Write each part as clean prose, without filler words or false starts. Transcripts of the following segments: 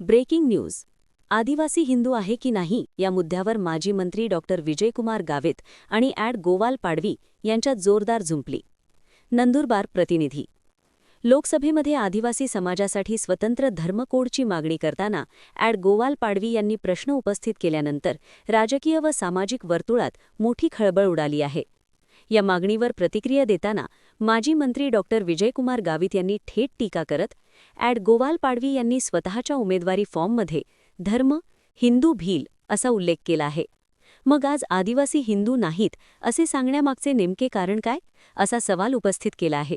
Breaking news. आदिवासी हिंदू आहे की नाही या मुद्द्यावर माजी मंत्री डॉक्टर विजयकुमार गावित आणि ॲड गोवाल पाडवी यांच्यात जोरदार झुंपली. नंदुरबार प्रतिनिधी. लोकसभेमध्ये आदिवासी समाजासाठी स्वतंत्र धर्मकोडची मागणी करताना ॲड गोवाल पाडवी यांनी प्रश्न उपस्थित केल्यानंतर राजकीय व सामाजिक वर्तुळात मोठी खळबळ उडाली आहे. या मागणीवर प्रतिक्रिया देताना माजी मंत्री डॉक्टर विजयकुमार गावित यांनी थेट टीका करत ॲड गोवाल पाडवी यांनी स्वतःच्या उमेदवारी फॉर्ममध्ये धर्म हिंदू भील असा उल्लेख केला आहे. मग आज आदिवासी हिंदू नाहीत असे सांगण्यामागचे नेमके कारण काय, असा सवाल उपस्थित केला आहे.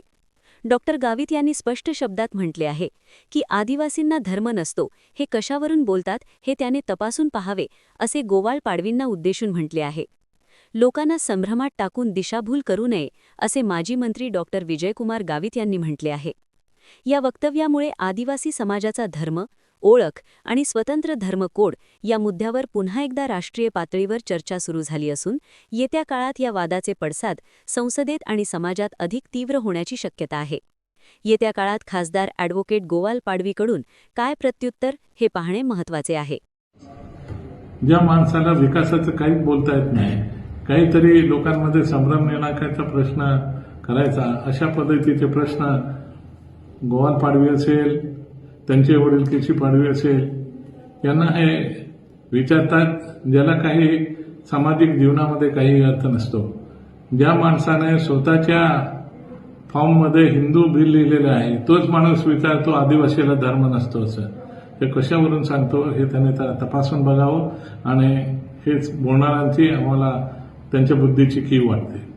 डॉक्टर गावित यांनी स्पष्ट शब्दात म्हटले आहे की आदिवासींना धर्म नसतो हे कशावरून बोलतात हे त्याने तपासून पाहावे असे गोवाल पाडवींना उद्देशून म्हटले आहे. लोकांना संभ्रमात टाकून दिशाभूल करू नये असे माजी मंत्री डॉक्टर विजयकुमार गावित यांनी म्हटले आहे. या वक्तव्यामुळे आदिवासी समाजाचा धर्म, ओळख आणि स्वतंत्र धर्मकोड या मुद्द्यावर पुन्हा एकदा राष्ट्रीय पातळीवर चर्चा सुरू झाली असून येत्या काळात या वादाचे पडसाद संसदेत आणि समाजात अधिक तीव्र होण्याची शक्यता आहे. येत्या काळात खासदार ॲडव्होकेट गोवाल पाडवीकडून काय प्रत्युत्तर हे पाहणे महत्त्वाचे आहे. ज्या माणसाला विकासाचं काहीच बोलता येत नाही, काहीतरी लोकांमध्ये संभ्रम निर्माणाचा प्रश्न करायचा, अशा पद्धतीचे प्रश्न गोवाल पाडवी असेल, त्यांचे वडील केशी पाडवी असेल, यांना हे विचारतात, ज्याला काही सामाजिक जीवनामध्ये काही अर्थ नसतो. ज्या माणसाने स्वतःच्या फॉर्ममध्ये हिंदू भील लिहिलेलं आहे तोच माणूस विचारतो आदिवासीला धर्म नसतो असं. हे कशावरून सांगतो हे त्याने तपासून बघावं आणि हेच बोलणाऱ्यांची आम्हाला त्यांच्या बुद्धीची कीव वाटते.